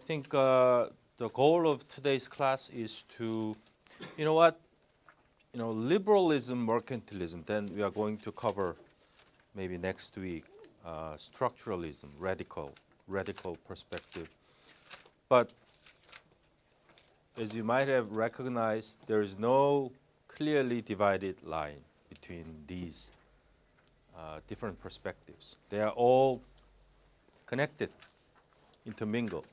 think the goal of today's class is to, liberalism, mercantilism. Then we are going to cover maybe next week structuralism, radical perspective. But as you might have recognized, there is no clearly divided line between these different perspectives. They are all connected, intermingled.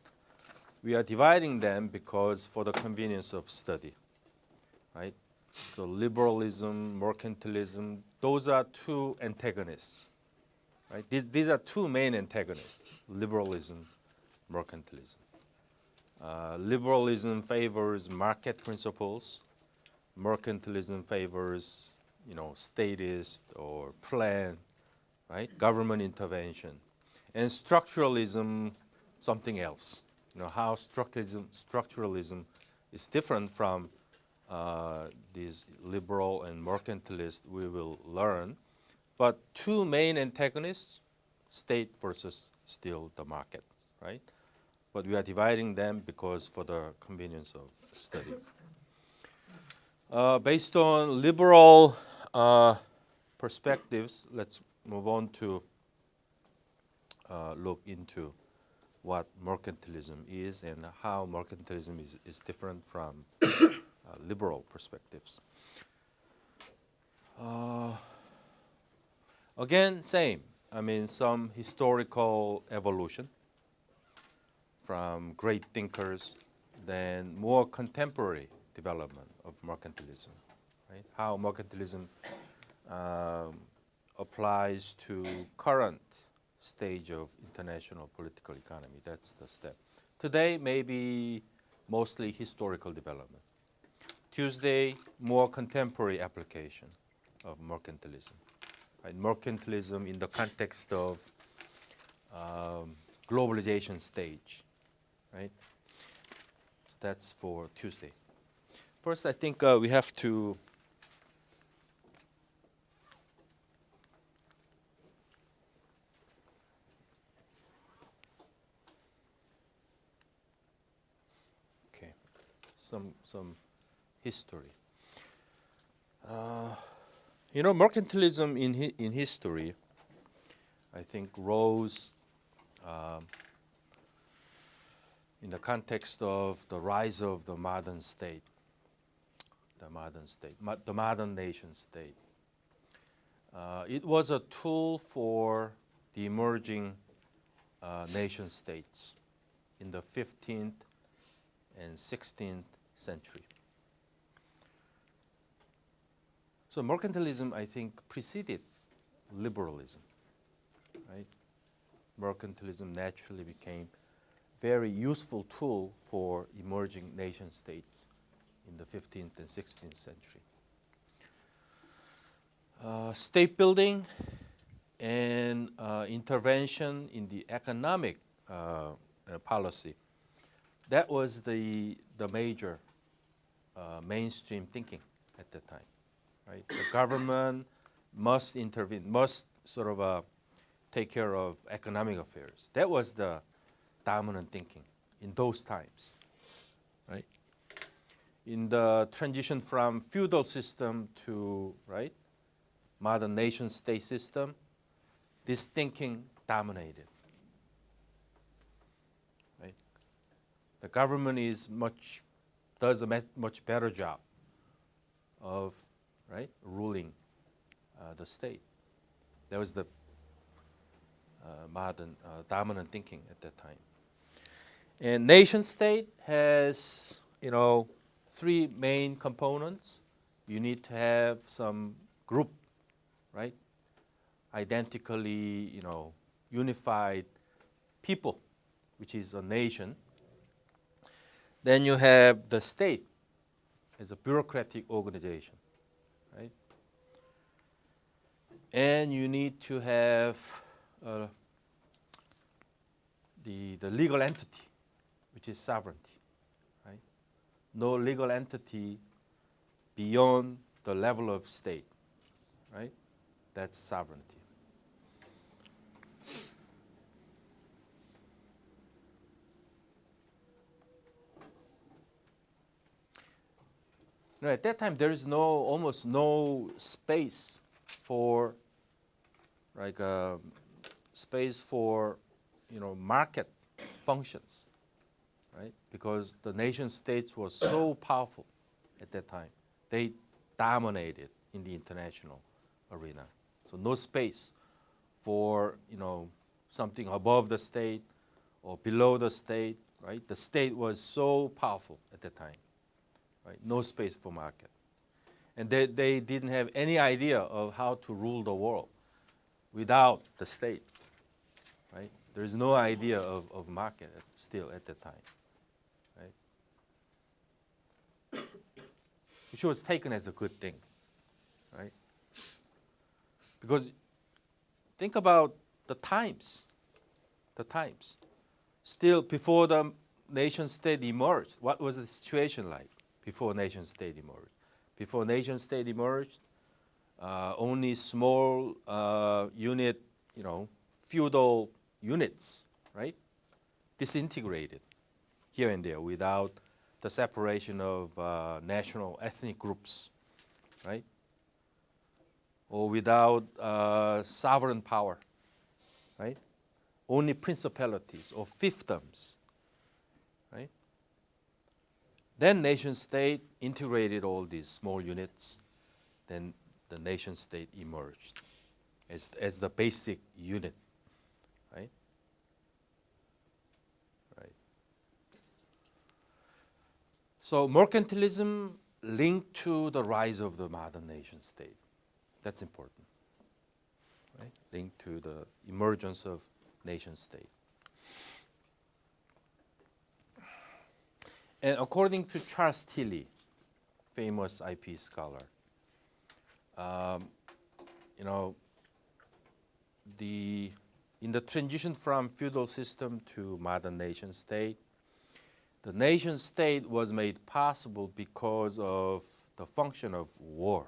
We are dividing them because for the convenience of study, right? So liberalism, mercantilism, those are two antagonists, right? These are two main antagonists, liberalism, mercantilism. Liberalism favors market principles. Mercantilism favors, statist or plan, right? Government intervention. And structuralism, something else. How structuralism is different from these liberal and mercantilist, we will learn. But two main antagonists, state versus still the market, right? But we are dividing them because for the convenience of study. Based on liberal perspectives, let's move on to look into what mercantilism is and how mercantilism is different from liberal perspectives. Again, same. Some historical evolution from great thinkers, then more contemporary development of mercantilism, right? How mercantilism applies to current stage of international political economy. That's the step. Today, maybe mostly historical development. Tuesday, more contemporary application of mercantilism. Right? Mercantilism in the context of globalization stage, right? So that's for Tuesday. First, I think we have to some history. Mercantilism in history, I think, rose in the context of the rise of the modern state, the modern nation state. It was a tool for the emerging nation states in the 15th and 16th century. So mercantilism, I think, preceded liberalism, right? Mercantilism naturally became very useful tool for emerging nation states in the 15th and 16th century. State building and intervention in the economic policy, that was the major mainstream thinking at that time, right? The government must intervene, must sort of take care of economic affairs. That was the dominant thinking in those times, right? In the transition from feudal system to, right, modern nation-state system, this thinking dominated. Right? The government does a much better job of, right, ruling the state. That was the modern dominant thinking at that time. And nation-state has, three main components. You need to have some group, right? Identically, unified people, which is a nation. Then you have the state as a bureaucratic organization, right? And you need to have the legal entity, which is sovereignty, right? No legal entity beyond the level of state, right? That's sovereignty. at that time there is almost no space for market functions, right? Because the nation states was so powerful at that time. They dominated in the international arena. So no space for something above the state or below the state, right? The state was so powerful at that time, right? No space for market. And they didn't have any idea of how to rule the world without the state, right? There's no idea of market still at that time, right? Which was taken as a good thing, right? Because think about the times. Still, before the nation state emerged, what was the situation like before nation state emerged? Before nation state emerged, only small unit, feudal units, right? Disintegrated here and there without the separation of national ethnic groups, right? Or without sovereign power, right? Only principalities or fiefdoms, right? Then nation state integrated all these small units. Then the nation state emerged as the basic unit, right? Right. So mercantilism linked to the rise of the modern nation state. That's important, right? Linked to the emergence of nation state. And according to Charles Tilly, famous IP scholar, in the transition from feudal system to modern nation state, the nation state was made possible because of the function of war.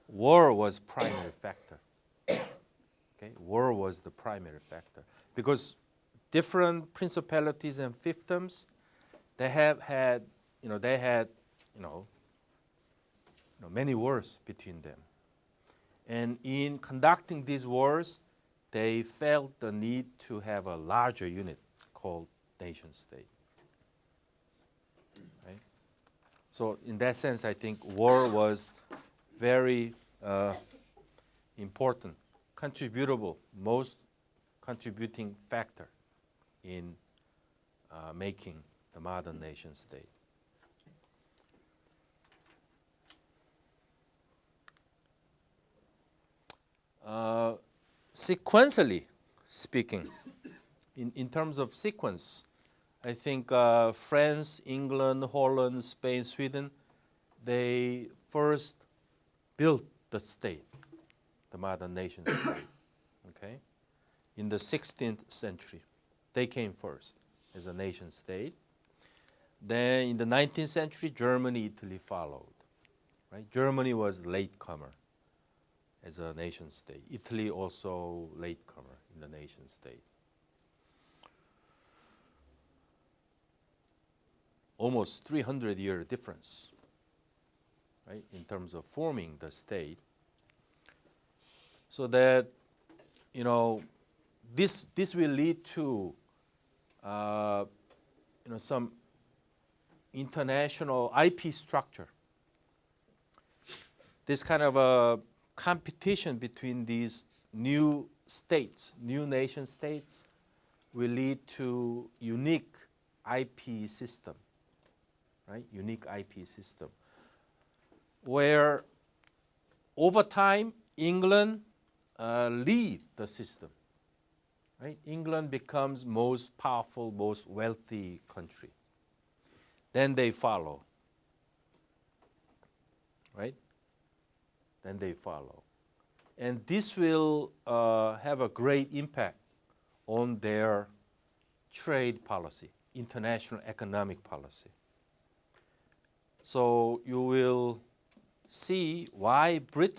War was primary factor. Okay, war was the primary factor because different principalities and fiefdoms, they had many wars between them, and in conducting these wars, they felt the need to have a larger unit called nation state. Right? So in that sense, I think war was very important, most contributing factor in making the modern nation state. Sequentially speaking, in terms of sequence, I think France, England, Holland, Spain, Sweden, they first built the state, the modern nation state, okay? In the 16th century, they came first as a nation state. Then in the 19th century, Germany, Italy followed, right? Germany was latecomer as a nation state. Italy also latecomer in the nation state. Almost 300-year difference, right, in terms of forming the state. So that, this will lead to, some international IP structure. This kind of a competition between these new states, new nation states, will lead to unique IP system, right? Unique IP system, where over time England lead the system, right? England becomes most powerful, most wealthy country. Then they follow, right? Then they follow. And this will have a great impact on their trade policy, international economic policy. So you will see why Great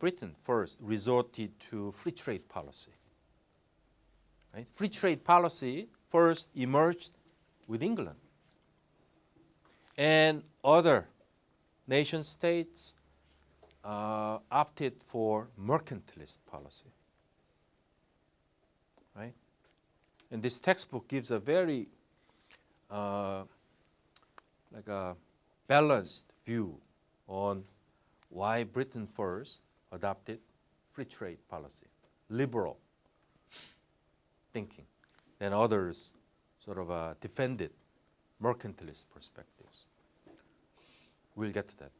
Britain first resorted to free trade policy. Right? Free trade policy first emerged with England. And other nation states opted for mercantilist policy, right? And this textbook gives a very like a balanced view on why Britain first adopted free trade policy, liberal thinking, and others sort of defended mercantilist perspectives. We'll get to that.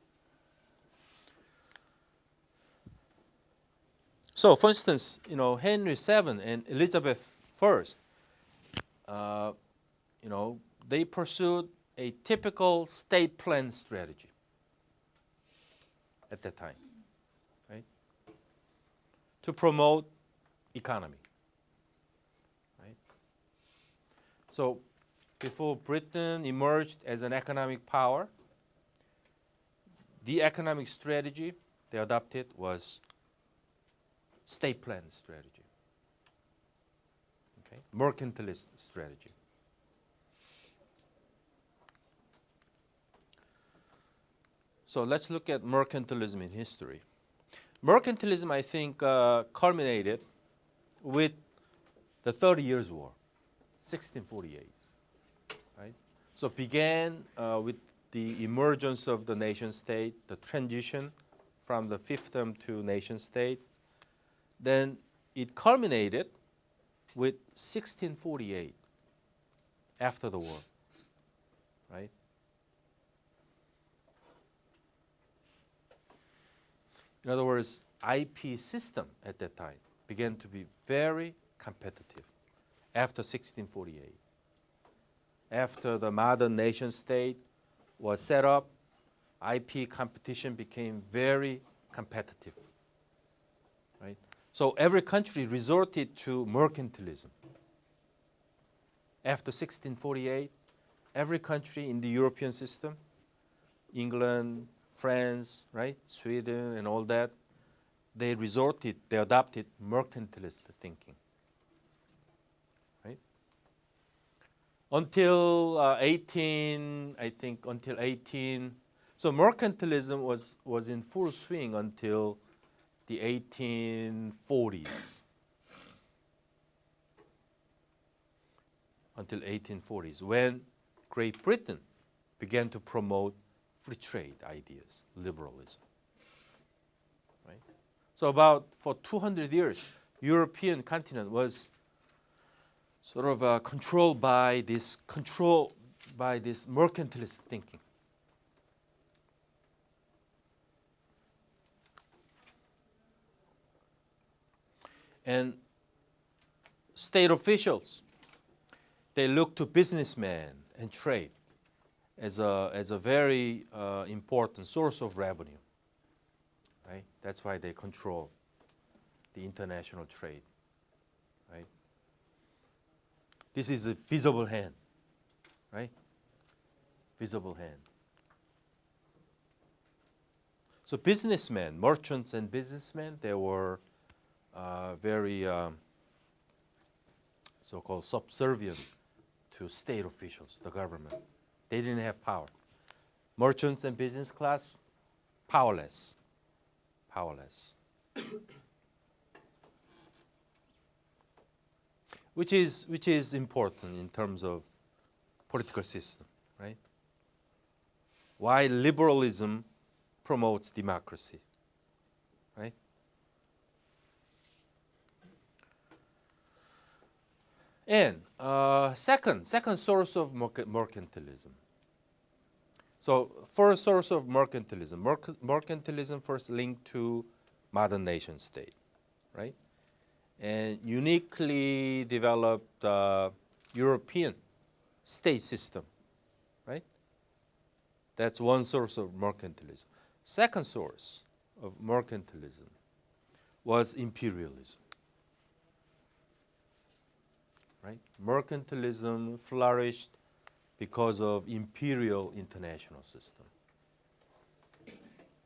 So, for instance, Henry VII and Elizabeth I, they pursued a typical state plan strategy at that time, right? To promote economy, right? So, before Britain emerged as an economic power, the economic strategy they adopted was state plan strategy, okay? Mercantilist strategy. So let's look at mercantilism in history. Mercantilism, I think, culminated with the 30 Years' War, 1648, right? So it began with the emergence of the nation state, the transition from the fiefdom to nation state. Then it culminated with 1648, after the war, right? In other words, IP system at that time began to be very competitive after 1648. After the modern nation state was set up, IP competition became very competitive, right? So every country resorted to mercantilism. After 1648, every country in the European system, England, France, right, Sweden, and all that, they adopted mercantilist thinking, right? Until 18, so mercantilism was in full swing until the 1840s. Until 1840s, when Great Britain began to promote free trade ideas, liberalism, right? So for 200 years, European continent was sort of controlled by this mercantilist thinking. And state officials, they look to businessmen and trade as a very important source of revenue, right? That's why they control the international trade, right? This is a visible hand, right? Visible hand. So businessmen, merchants and businessmen, they were very so-called subservient to state officials, the government. They didn't have power. Merchants and business class, powerless. Which is important in terms of political system, right? Why liberalism promotes democracy, right? And second source of mercantilism. So first source of mercantilism. Mercantilism first linked to modern nation state, right? And uniquely developed European state system, right? That's one source of mercantilism. Second source of mercantilism was imperialism. Right? Mercantilism flourished because of imperial international system,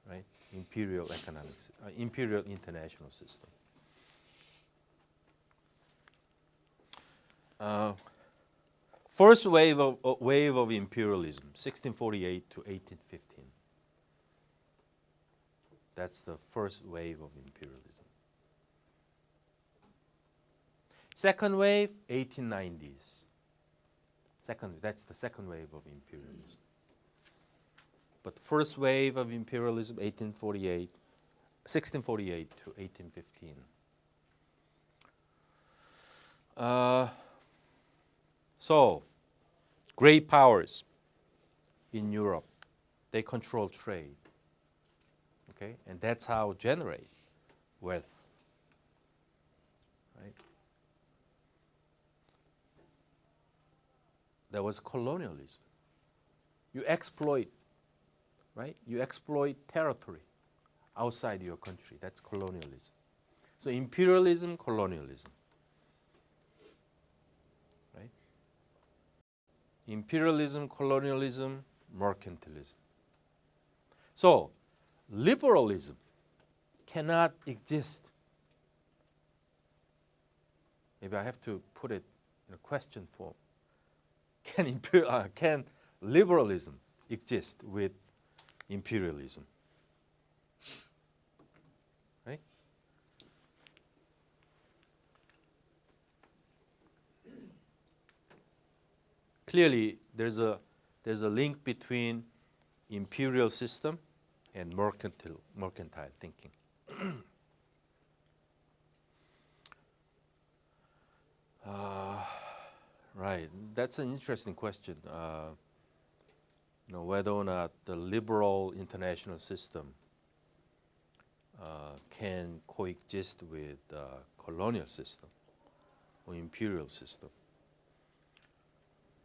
right? Imperial economics, imperial international system. First wave of imperialism, 1648 to 1815. That's the first wave of imperialism. Second wave, 1890s. That's the second wave of imperialism. But first wave of imperialism, 1648 to 1815. So, great powers in Europe, they control trade. Okay, and that's how generate wealth. Right? There was colonialism. You exploit, right? You exploit territory outside your country. That's colonialism. So imperialism, colonialism. Right? Imperialism, colonialism, mercantilism. So liberalism cannot exist. Maybe I have to put it in a question form. Can liberalism exist with imperialism? Right? Clearly, there's a link between imperial system and mercantile thinking. Right, that's an interesting question. Whether or not the liberal international system can coexist with colonial system or imperial system.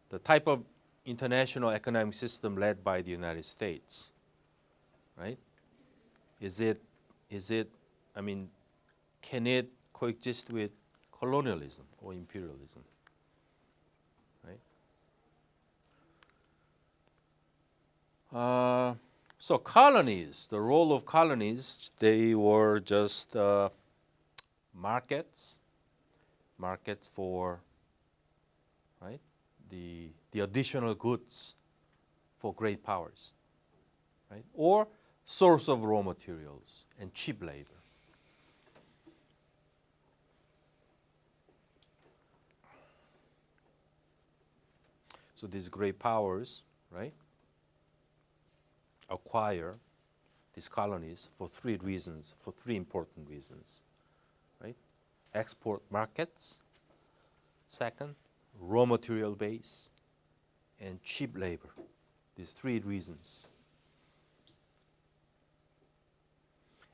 The type of international economic system led by the United States, right? Can it coexist with colonialism or imperialism? Right? So colonies, the role of colonies, they were just markets for, right, the additional goods for great powers, right, or source of raw materials and cheap labor. So these great powers, right, acquire these colonies for three important reasons, right? Export markets, second, raw material base, and cheap labor. These three reasons.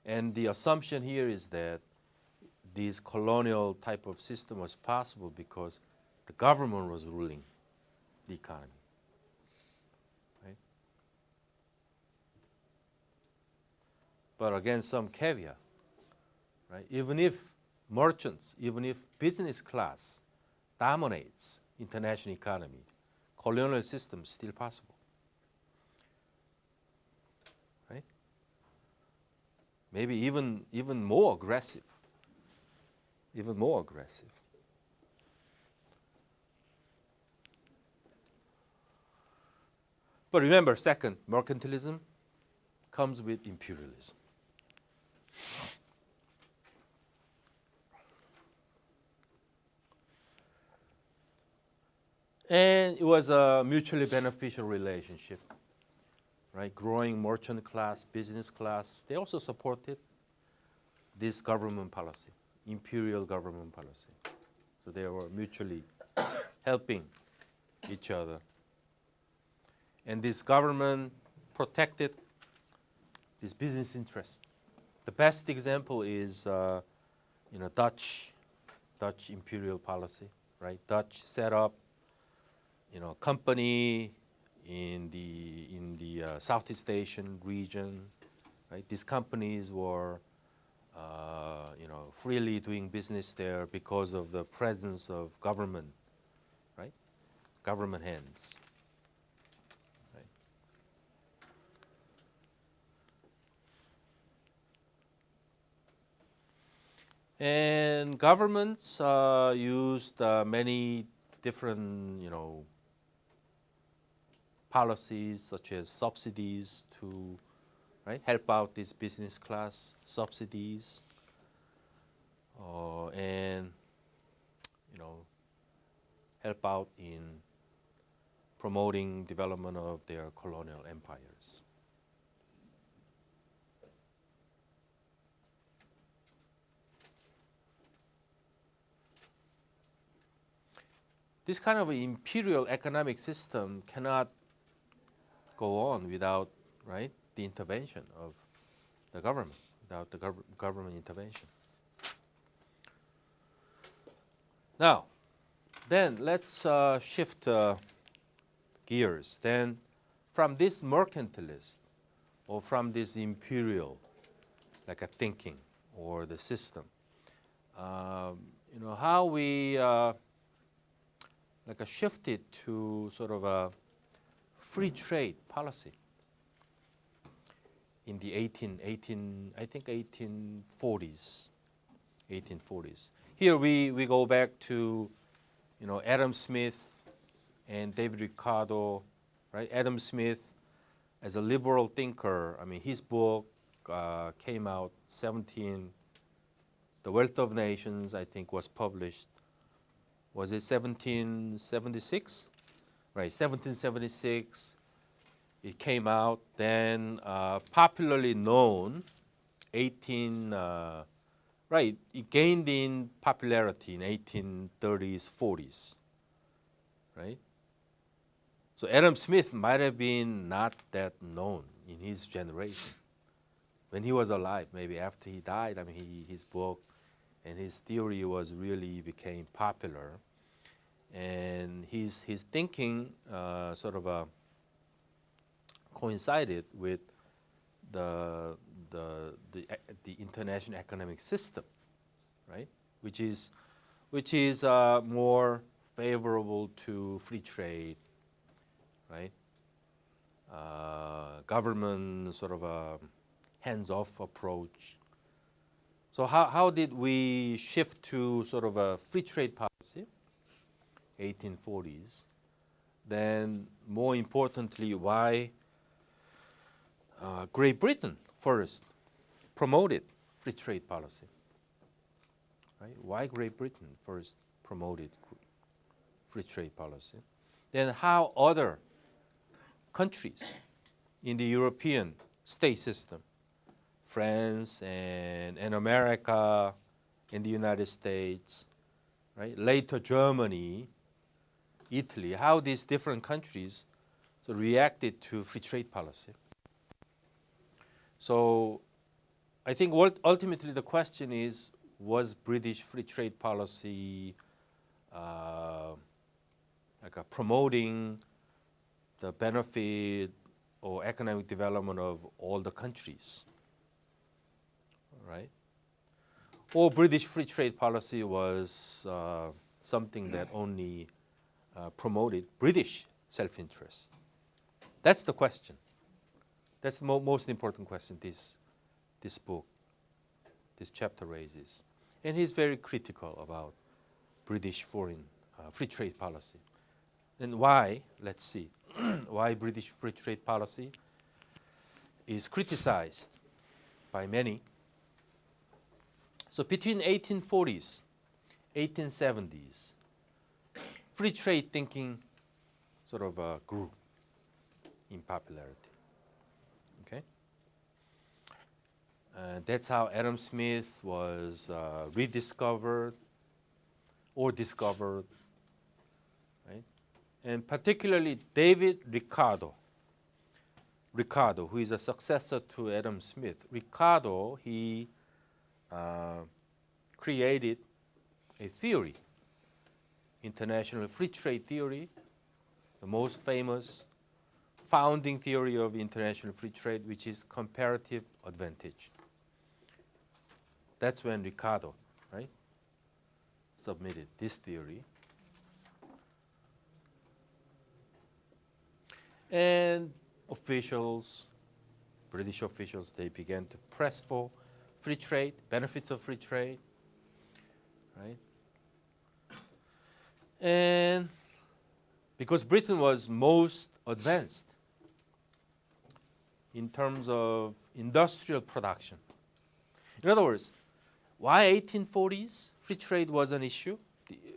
And the assumption here is that this colonial type of system was possible because the government was ruling the economy. Right? But again, some caveat. Right? Even if merchants, even if business class dominates international economy, colonial system is still possible. Right? Maybe even more aggressive. Even more aggressive. But remember, second, mercantilism comes with imperialism. And it was a mutually beneficial relationship, right? Growing merchant class, business class, they also supported this government policy, imperial government policy. So they were mutually helping each other. And this government protected this business interest. The best example is, Dutch imperial policy, right? Dutch set up, company in the Southeast Asian region, right? These companies were, freely doing business there because of the presence of government, right? Government hands. Right? And governments used many different, policies such as subsidies to help out this business class, subsidies, and help out in promoting development of their colonial empires. This kind of imperial economic system cannot go on without the intervention of the government, without the government intervention. Now, then let's shift gears. Then from this mercantilist or from this imperial, like a thinking or the system, how we shifted to sort of a free trade policy in the 1840s. Here we go back to Adam Smith and David Ricardo, right? Adam Smith, as a liberal thinker, his book came out The Wealth of Nations, I think, was published. Was it 1776? Right, 1776. It came out. Then popularly known, it gained in popularity in 1830s, 40s, right? So Adam Smith might have been not that known in his generation. When he was alive, maybe after he died, his book and his theory became popular. And his thinking coincided with the international economic system, right? Which is more favorable to free trade, right? Government hands-off approach. So how did we shift to sort of a free trade policy? 1840s. Then more importantly, why Great Britain first promoted free trade policy, right? Why Great Britain first promoted free trade policy. Then how other countries in the European state system, France and America and the United States, right? Later Germany, Italy, how these different countries reacted to free trade policy. So I think ultimately the question is, was British free trade policy promoting the benefit or economic development of all the countries, right? Or British free trade policy was something that only promoted British self-interest? That's the question. That's the most important question this book, this chapter raises. And he's very critical about British foreign free trade policy. And why, let's see, why British free trade policy is criticized by many. So between 1840s, 1870s, free trade thinking grew in popularity. Okay, that's how Adam Smith was rediscovered or discovered, right? And particularly David Ricardo, who is a successor to Adam Smith. Ricardo, he created a theory, international free trade theory, the most famous founding theory of international free trade, which is comparative advantage. That's when Ricardo, right, submitted this theory. And officials, British officials, they began to press for free trade, benefits of free trade, right? And because Britain was most advanced in terms of industrial production. In other words, why 1840s free trade was an issue?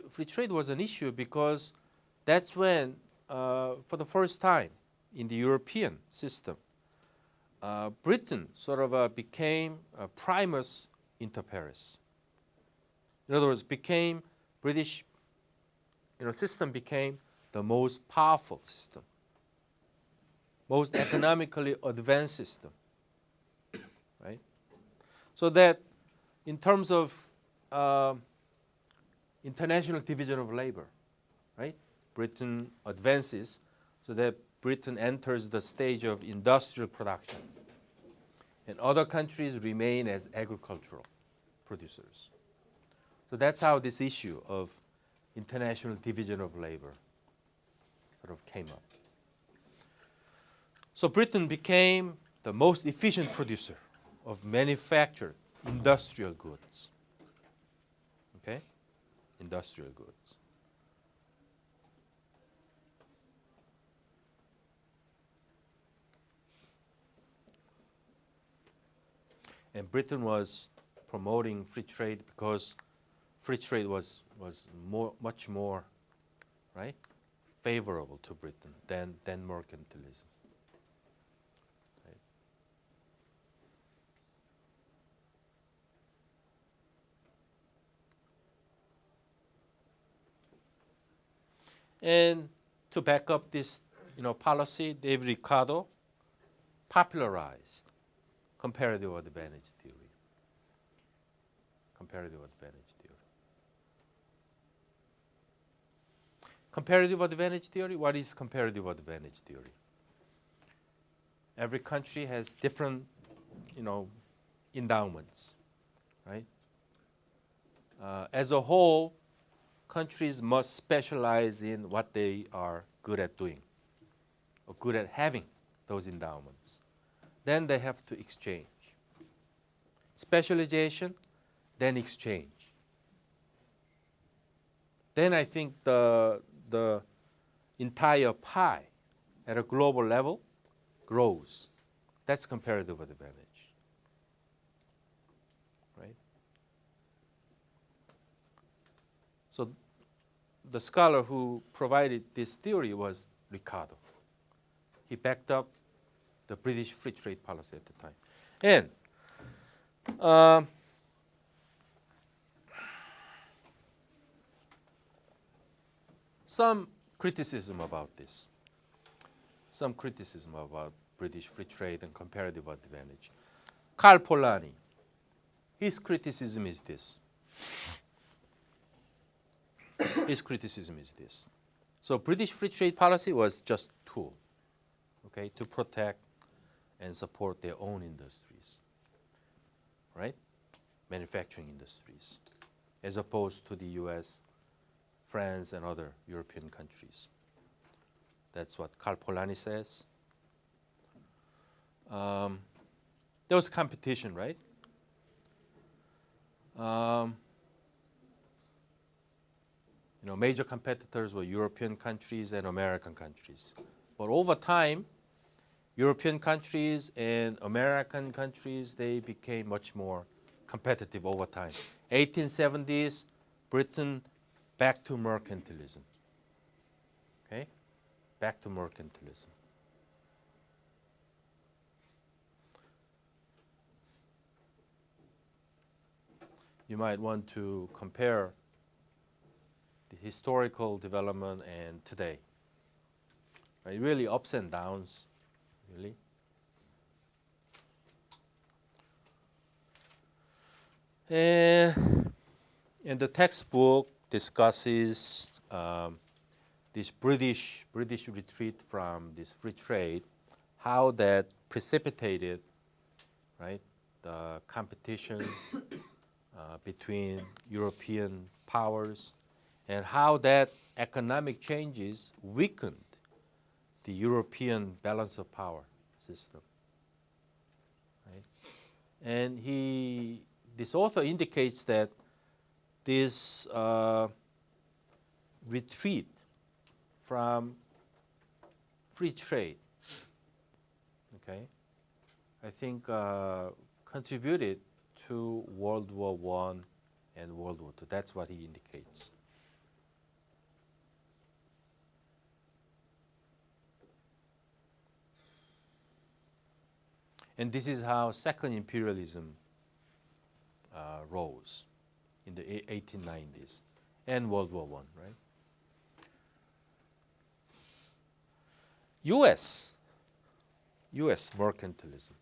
Free trade was an issue because that's when, for the first time in the European system, Britain sort of became primus inter pares. In other words, became British, system became the most powerful system, most economically advanced system, right? So that in terms of international division of labor, right? Britain advances so that Britain enters the stage of industrial production, and other countries remain as agricultural producers. So that's how this issue of international division of labor sort of came up. So Britain became the most efficient producer of manufactured industrial goods. Okay? Industrial goods. And Britain was promoting free trade because free trade was much more, right, favorable to Britain than mercantilism. Right? And to back up this, policy, David Ricardo popularized comparative advantage theory. Comparative advantage theory. Comparative advantage theory, what is comparative advantage theory? Every country has different, endowments, right? As a whole, countries must specialize in what they are good at doing or good at having those endowments. Then they have to exchange. Specialization, then exchange. Then I think the entire pie at a global level grows. That's comparative advantage. Right? So the scholar who provided this theory was Ricardo. He backed up the British free trade policy at the time. And some criticism about this. Some criticism about British free trade and comparative advantage. Karl Polanyi, his criticism is this. His criticism is this. So British free trade policy was just a tool, okay, to protect and support their own industries, right? Manufacturing industries, as opposed to the US, France, and other European countries. That's what Karl Polanyi says. There was competition, right? Major competitors were European countries and American countries. But over time, European countries and American countries, they became much more competitive over time. 1870s, Britain back to mercantilism. Okay? Back to mercantilism. You might want to compare the historical development and today. Right? Really ups and downs, really. And the textbook discusses this British retreat from this free trade, how that precipitated, right, the competition between European powers, and how that economic changes weakened the European balance of power system. Right? And this author indicates that this retreat from free trade, okay, I think contributed to World War I and World War II. That's what he indicates. And this is how second imperialism rose in the 1890s and World War I, right? U.S. mercantilism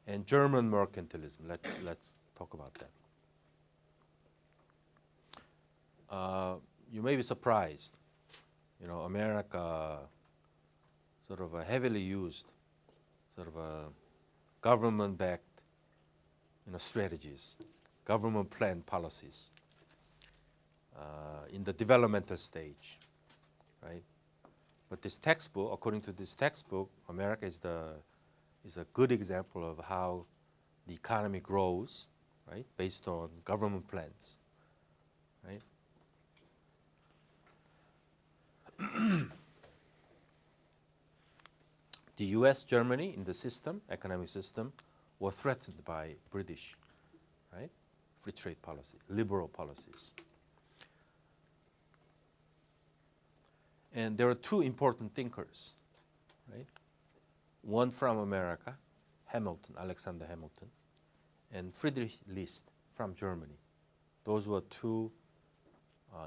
and German mercantilism. Let's talk about that. You may be surprised, you know, America sort of heavily used sort of government-backed, you know, strategies, government-planned policies in the developmental stage, right? But this textbook, according to this textbook, America is a good example of how the economy grows, right, based on government plans, right? The U.S., Germany in the system, economic system, were threatened by British, right, free trade policy, liberal policies. And there are two important thinkers, right? One from America, Hamilton, Alexander Hamilton, and Friedrich List from Germany. Those were two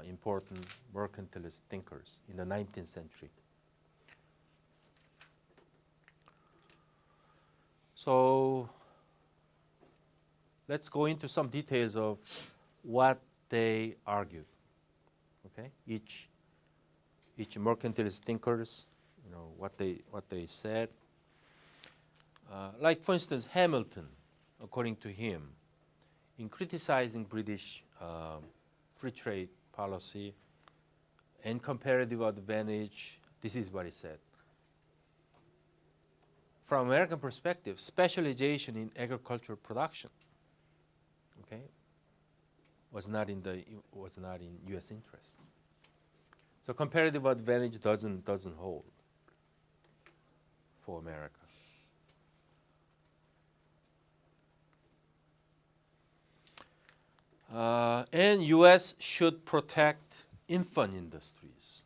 important mercantilist thinkers in the 19th century. So let's go into some details of what they argued. Okay, each mercantilist thinkers, you know, what they said. Like for instance, Hamilton, according to him, in criticizing British free trade policy and comparative advantage, this is what he said. From American perspective, specialization in agricultural production, okay, was not in U.S. interest. So comparative advantage doesn't hold for America. And U.S. should protect infant industries.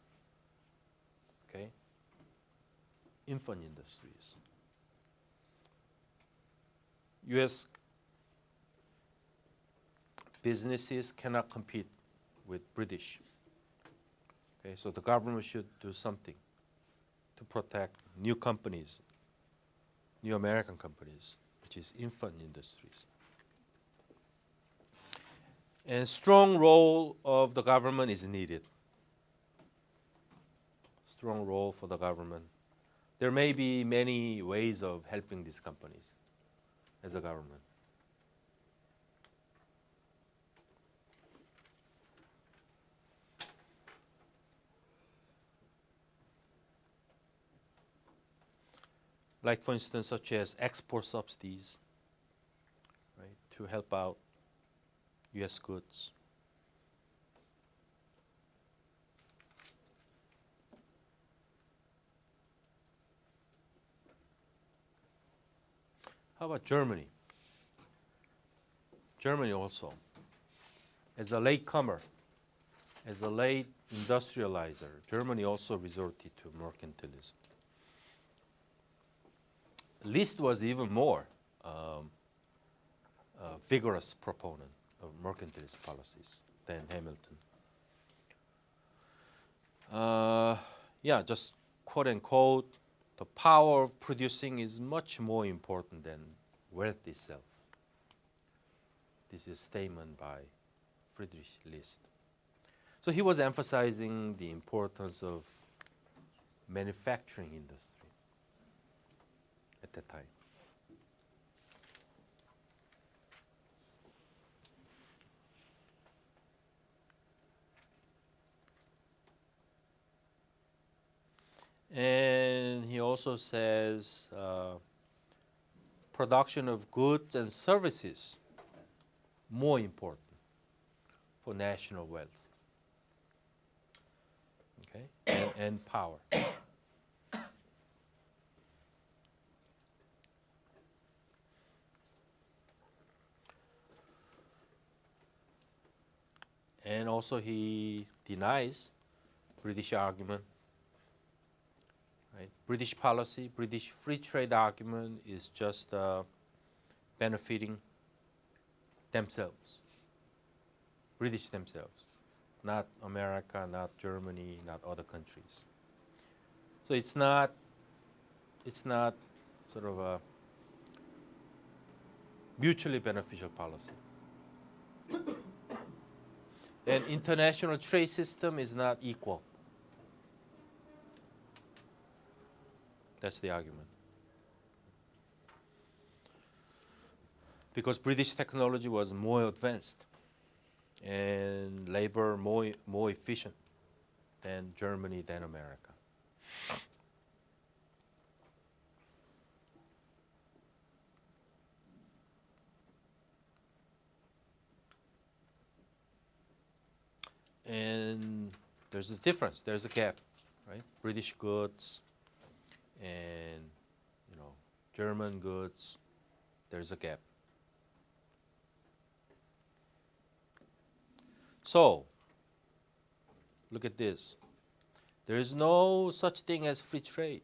Okay, infant industries. U.S. businesses cannot compete with British. Okay, so the government should do something to protect new companies, new American companies, which is infant industries. And strong role of the government is needed. Strong role for the government. There may be many ways of helping these companies as a government. Like for instance, such as export subsidies, right, to help out U.S. goods. How about Germany? Germany also, as a latecomer, as a late industrializer, Germany also resorted to mercantilism. List was even more vigorous proponent of mercantilist policies than Hamilton. Yeah, just quote unquote, the power of producing is much more important than wealth itself. This is a statement by Friedrich List. So he was emphasizing the importance of manufacturing industry at that time. And he also says production of goods and services more important for national wealth. Okay, and power. And also he denies British argument. Right? British policy, British free trade argument is just benefiting themselves, British themselves, not America, not Germany, not other countries. So it's not sort of a mutually beneficial policy. And international trade system is not equal. That's the argument. Because British technology was more advanced and labor more efficient than Germany, than America. And there's a difference, there's a gap, right? British goods and German goods, there's a gap. So, look at this. There is no such thing as free trade.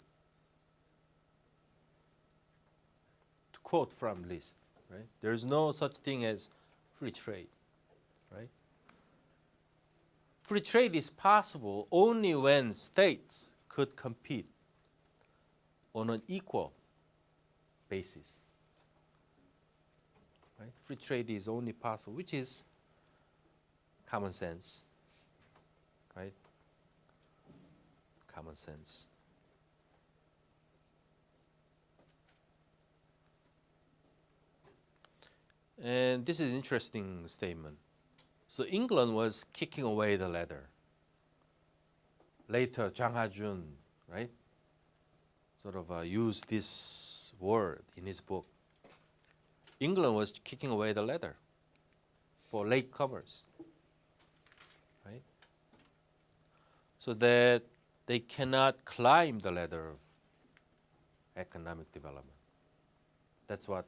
To quote from List, right? There is no such thing as free trade, right? Free trade is possible only when states could compete on an equal basis. Right? Free trade is only possible, which is common sense, right? Common sense. And this is an interesting statement. So England was kicking away the ladder. Later, Jang Ha-jun, right, sort of used this word in his book. England was kicking away the ladder for latecomers, right? So that they cannot climb the ladder of economic development. That's what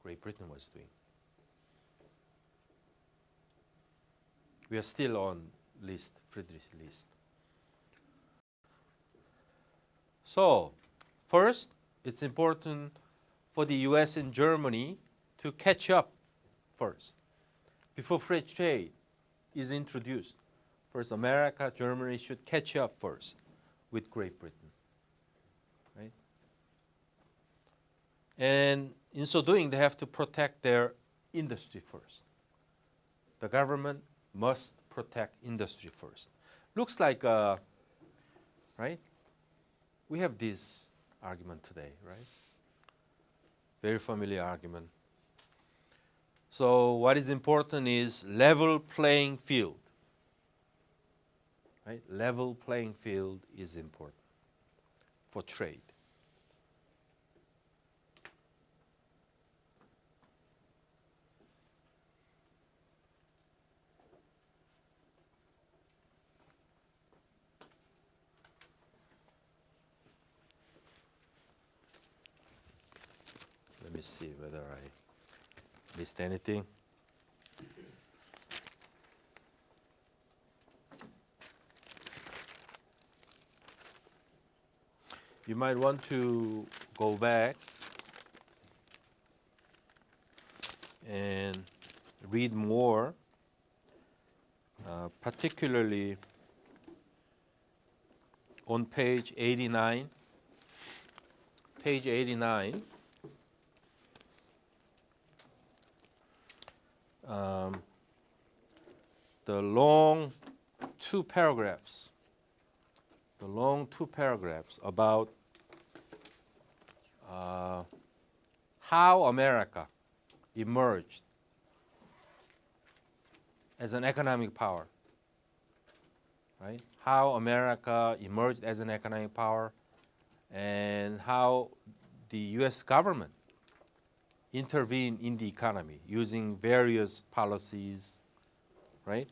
Great Britain was doing. We are still on List, Friedrich List. So, first, it's important for the US and Germany to catch up first, before free trade is introduced. First, America, Germany should catch up first with Great Britain, right? And in so doing, they have to protect their industry first. The government must protect industry first. Looks like, right? We have this argument today, right? Very familiar argument. So what is important is level playing field, right? Level playing field is important for trade. Let me see whether I missed anything. You might want to go back and read more, particularly on page 89. Page 89. The long two paragraphs about how America emerged as an economic power, right? How America emerged as an economic power and how the US government intervened in the economy using various policies, right?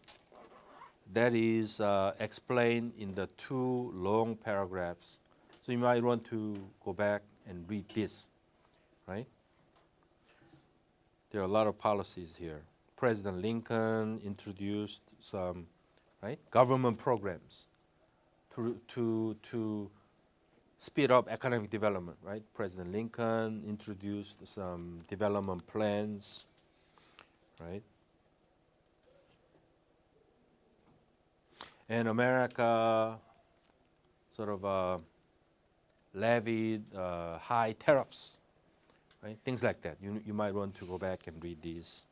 that is explained in the two long paragraphs. So you might want to go back and read this, right? There are a lot of policies here. President Lincoln introduced some, right, government programs to speed up economic development, right? President Lincoln introduced some development plans, right? And America sort of levied high tariffs, right? Things like that. You might want to go back and read these.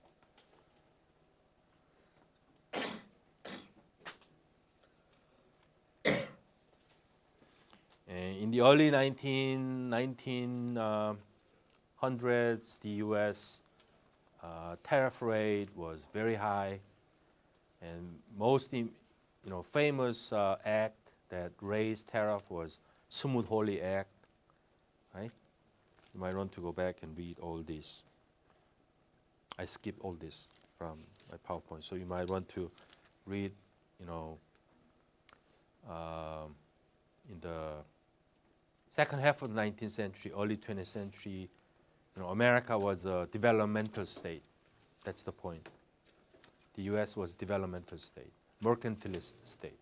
In the early 1900s, the U.S. Tariff rate was very high, and most famous act that raised tariff was Smoot-Hawley Act, right? You might want to go back and read all this. I skipped all this from my PowerPoint, so you might want to read, in the second half of the 19th century, early 20th century, America was a developmental state. That's the point. The U.S. was a developmental state, mercantilist state.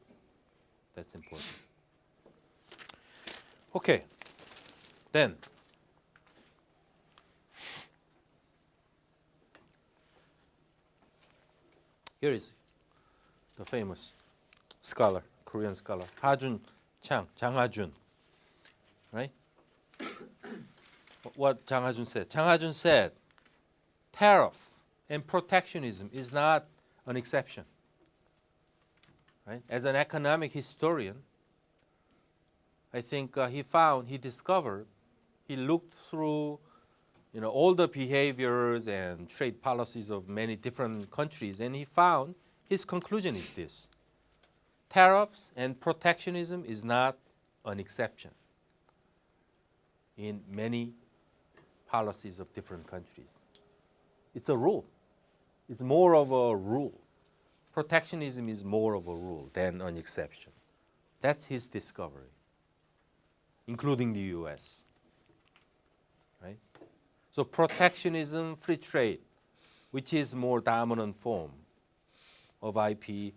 That's important. Okay, then. Here is the famous scholar, Korean scholar, Jang Ha-jun, right? What Jang Ha-jun said? Jang Ha-jun said, tariff and protectionism is not an exception, right? As an economic historian, I think he discovered, he looked through, all the behaviors and trade policies of many different countries, and he found his conclusion is this: tariffs and protectionism is not an exception in many policies of different countries. It's a rule. It's more of a rule. Protectionism is more of a rule than an exception. That's his discovery, including the US. Right? So protectionism, free trade, which is more dominant form of IP,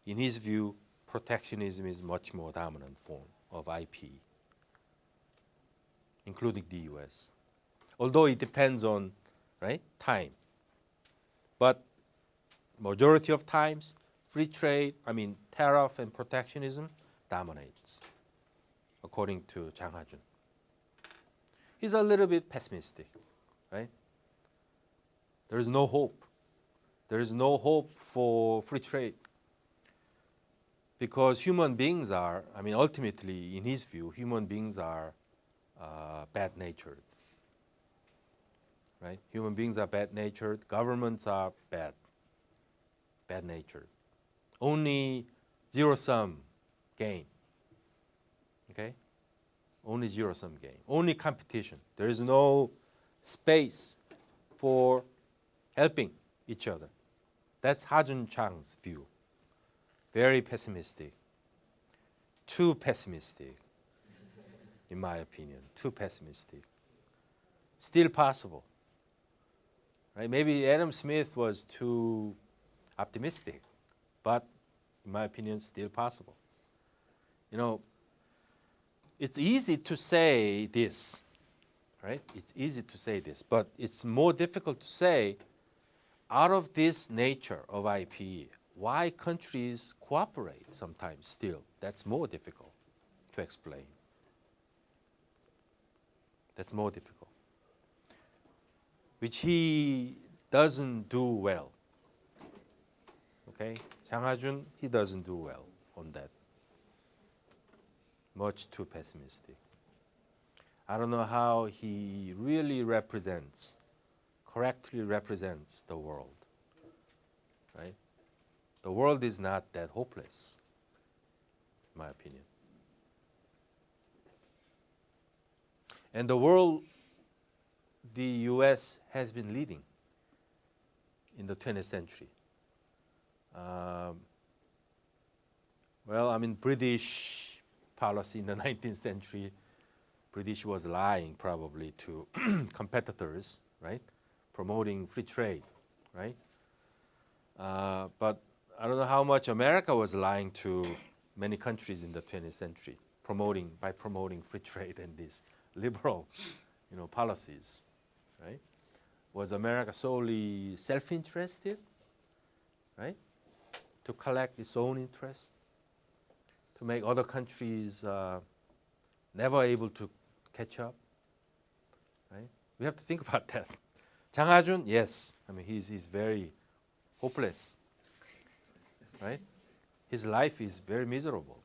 in his view, protectionism is much more dominant form of IP, including the US. Although it depends on, right, time. But majority of times, free trade, tariff and protectionism dominates, according to Jang Ha-jun. He's a little bit pessimistic, right? There is no hope. There is no hope for free trade. Because human beings are, ultimately, in his view, human beings are bad-natured. Right? Human beings are bad-natured. Governments are bad-natured. Only zero-sum game. Okay? Only zero-sum game. Only competition. There is no space for helping each other. That's Ha-jun Chang's view. Very pessimistic. Too pessimistic, in my opinion. Too pessimistic. Still possible. Right? Maybe Adam Smith was too optimistic, but in my opinion, still possible. It's easy to say this, right? It's easy to say this, but it's more difficult to say, out of this nature of IP, why countries cooperate sometimes still. That's more difficult to explain. That's more difficult. Which he doesn't do well. Okay? Jang Ha-jun, he doesn't do well on that. Much too pessimistic. I don't know how he really correctly represents the world. Right? The world is not that hopeless, in my opinion. And the world, the US has been leading in the 20th century. Well, I mean, British policy in the 19th century, British was lying probably to competitors, right? Promoting free trade, right? But I don't know how much America was lying to many countries in the 20th century, by promoting free trade and these liberal, policies, right? Was America solely self-interested, right? To collect its own interest, to make other countries never able to catch up, right? We have to think about that. Chang Ha-jun, yes, I mean he's very hopeless, right? His life is very miserable.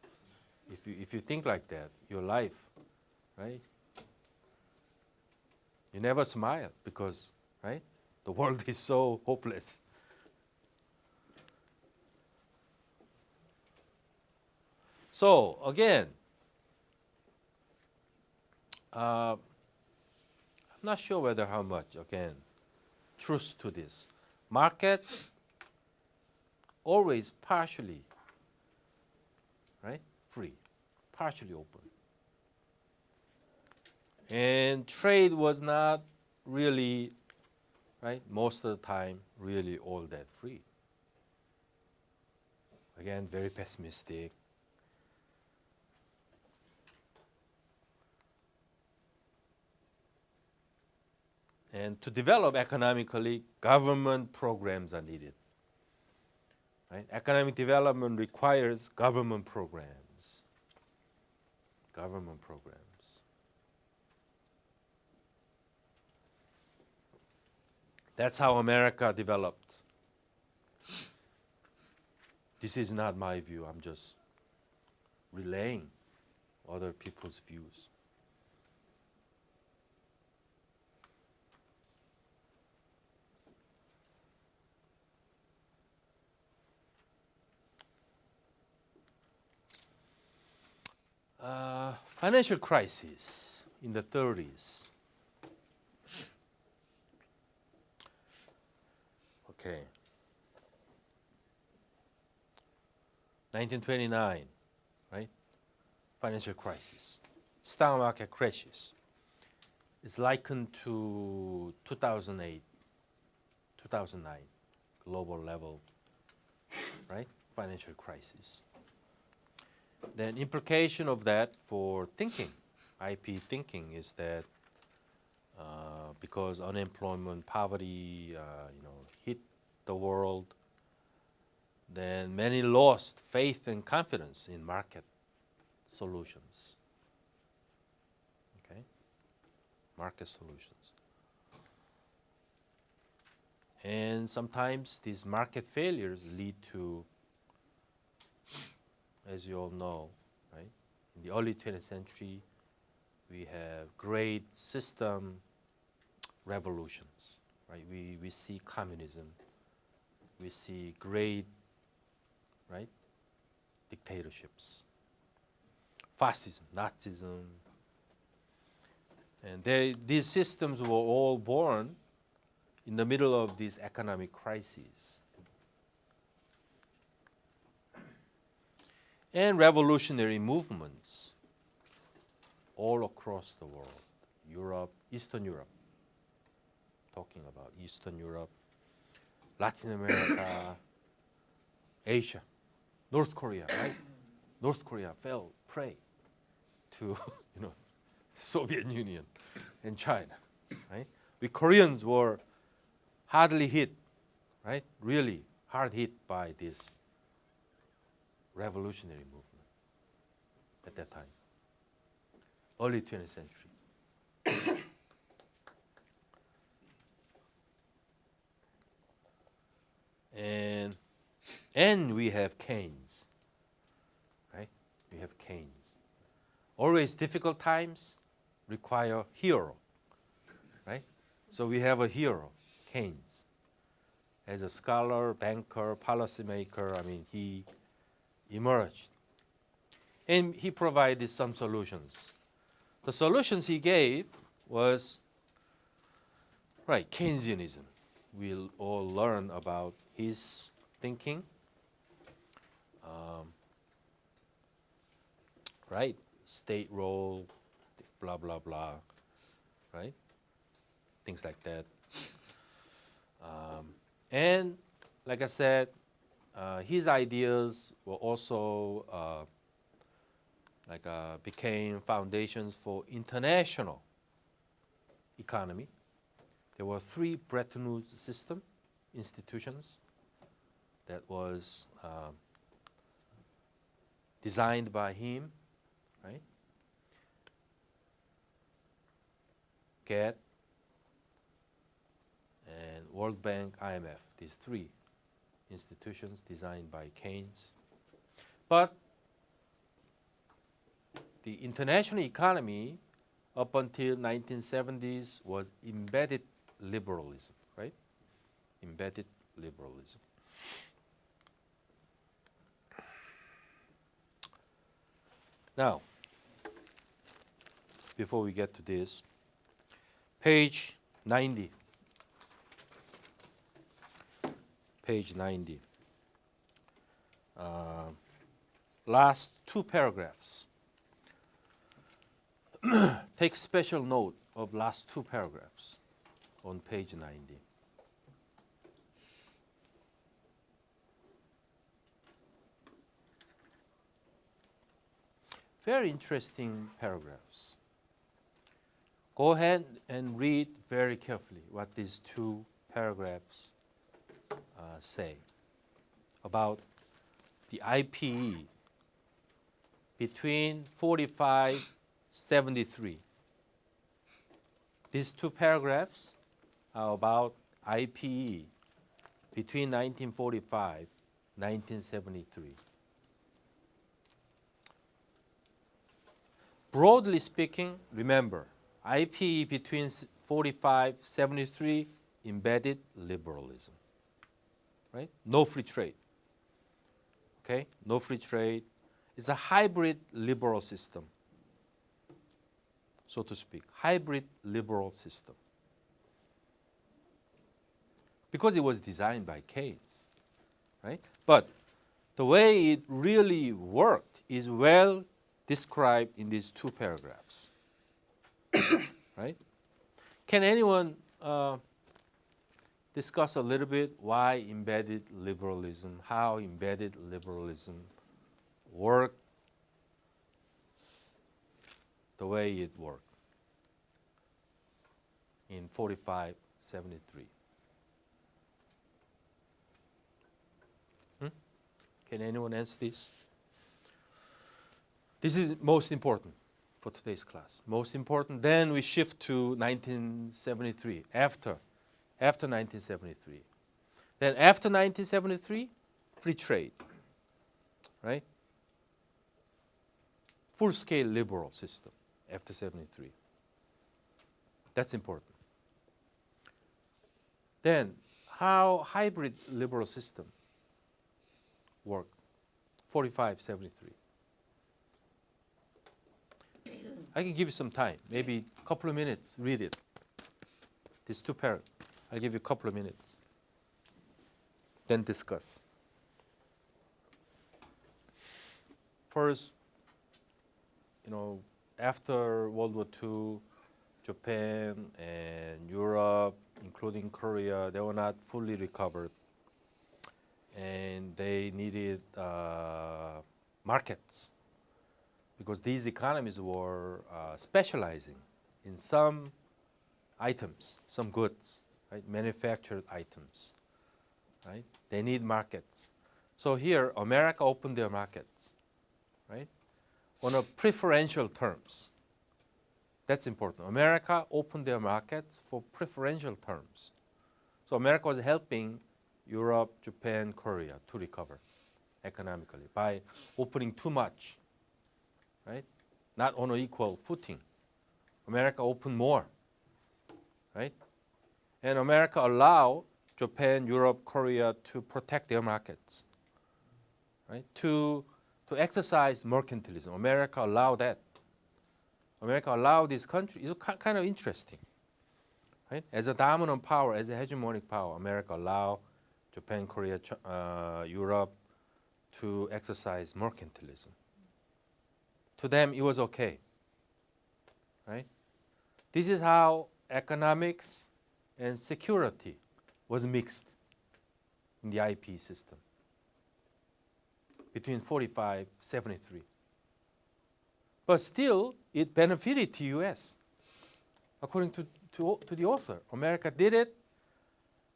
If you think like that, your life, right? You never smile because, right? The world is so hopeless. So again, I'm not sure whether how much, again, truth to this. Market always partially, right, free, partially open. And trade was not really, right, most of the time, really all that free. Again, very pessimistic. And to develop economically, government programs are needed. Right? Economic development requires government programs. Government programs. That's how America developed. This is not my view. I'm just relaying other people's views. Financial crisis in the 30s. Okay. 1929, right? Financial crisis. Stock market crashes. It's likened to 2008, 2009, global level, right? Financial crisis. Then implication of that for thinking, IP thinking, is that because unemployment, poverty, hit the world, then many lost faith and confidence in market solutions. Okay, market solutions, and sometimes these market failures lead to, as you all know, right? In the early 20th century, we have great system revolutions, right? We see communism, we see great, right, dictatorships, fascism, Nazism, and these systems were all born in the middle of this economic crisis. And revolutionary movements all across the world, Europe, Eastern Europe, talking about Eastern Europe, Latin America, Asia, North Korea, right? North Korea fell prey to Soviet Union and China, right? We Koreans were hardly hit, right? Really hard hit by this revolutionary movement at that time, early 20th century. And we have Keynes, right? We have Keynes. Always difficult times require hero, right? So we have a hero, Keynes. As a scholar, banker, policymaker, I mean, he emerged. And he provided some solutions. The solutions he gave was, right, Keynesianism. We'll all learn about his thinking. right? State role, blah, blah, blah, right? Things like that. And like I said, his ideas were also became foundations for international economy. There were 3 Bretton Woods system institutions that was designed by him, right? GATT and World Bank, IMF, these 3 institutions designed by Keynes. But the international economy up until 1970s was embedded liberalism, right? Embedded liberalism. Now, before we get to this, page 90. Page 90. Last 2 paragraphs. Take special note of last 2 paragraphs on page 90. Very interesting paragraphs. Go ahead and read very carefully what these 2 paragraphs say about the IPE between 45-73. These 2 paragraphs are about IPE between 1945-1973. Broadly speaking, remember, IPE between 45-73 embedded liberalism, right? No free trade. Okay, no free trade. It's a hybrid liberal system, so to speak, hybrid liberal system. Because it was designed by Keynes, right? But the way it really worked is well described in these 2 paragraphs, right? Can anyone discuss a little bit why embedded liberalism, how embedded liberalism worked the way it worked in 45-73? Can anyone answer this? This is most important for today's class. Most important. Then we shift to 1973, after 1973. Then after 1973, free trade, right? Full-scale liberal system after 73. That's important. Then how hybrid liberal system worked, 45-73. I can give you some time, maybe a couple of minutes, read it. These 2 paragraphs. I'll give you a couple of minutes. Then discuss. First, after World War II, Japan and Europe, including Korea, they were not fully recovered. And they needed markets, because these economies were specializing in some items, some goods, right? Manufactured items, right? They need markets. So here, America opened their markets, right? On a preferential terms. That's important. America opened their markets for preferential terms. So America was helping Europe, Japan, Korea to recover economically by opening too much, right? Not on an equal footing. America opened more, right? And America allowed Japan, Europe, Korea to protect their markets, right? To exercise mercantilism. America allowed that. America allowed this country. It's kind of interesting, right? As a dominant power, as a hegemonic power, America allowed Japan, Korea, Europe to exercise mercantilism. to them it was okay. Right? This is how economics and security was mixed in the IP system between 45, 73. But still, it benefited to U.S. According to the author. America did it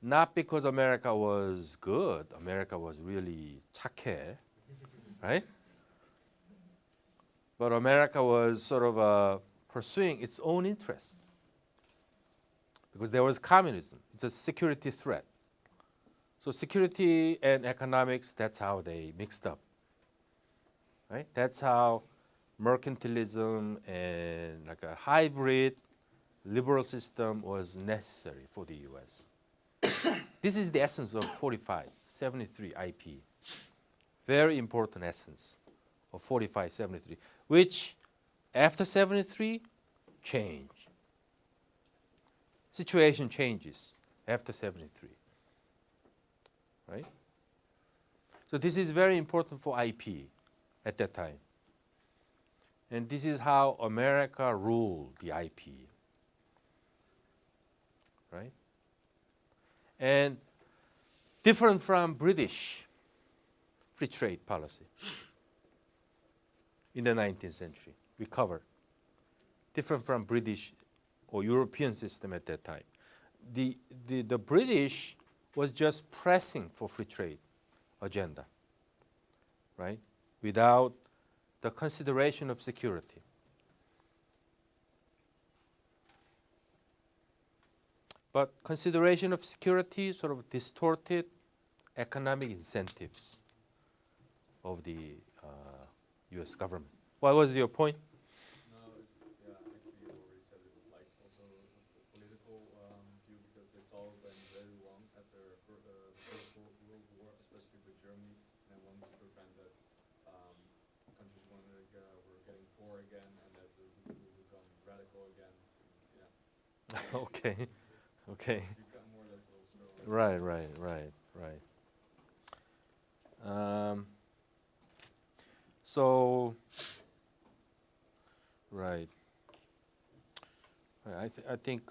not because America was good. America was really 착해, right? But America was sort of pursuing its own interest because there was communism. It's a security threat. So security and economics, that's how they mixed up, right? That's how mercantilism and like a hybrid liberal system was necessary for the U.S. This is the essence of 45, 73 IP. Very important essence of 45, 73, which after 73 changed. Situation changes after 73, right? So this is very important for IP at that time. And this is how America ruled the IP, right? And different from British free trade policy in the 19th century, we covered. Different from British or European system at that time. The British was just pressing for free trade agenda, right? Without the consideration of security. But consideration of security sort of distorted economic incentives of the U.S. government. What was your point? No, it's, yeah, actually you already said it was like also a political view because they saw it went very wrong after the First World War, especially with Germany, and they wanted to prevent that countries were getting poor again and that they would become radical again. Yeah. Okay, okay. You got more or less also. Right. So, right. I think.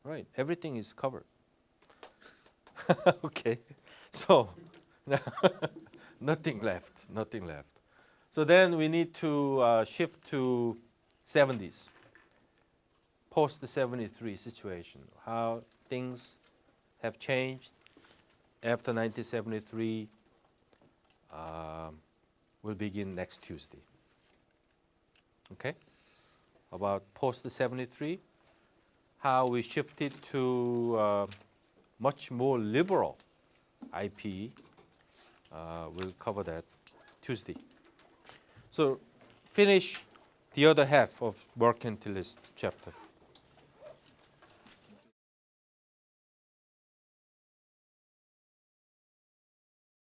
Right. Everything is covered. Okay. So, nothing left. Nothing left. So then we need to shift to 70s. Post the 73 situation. How things have changed after 1973 will begin next Tuesday. Okay? About post the 73, how we shifted to much more liberal IP. We'll cover that Tuesday. So finish the other half of Mercantilist chapter.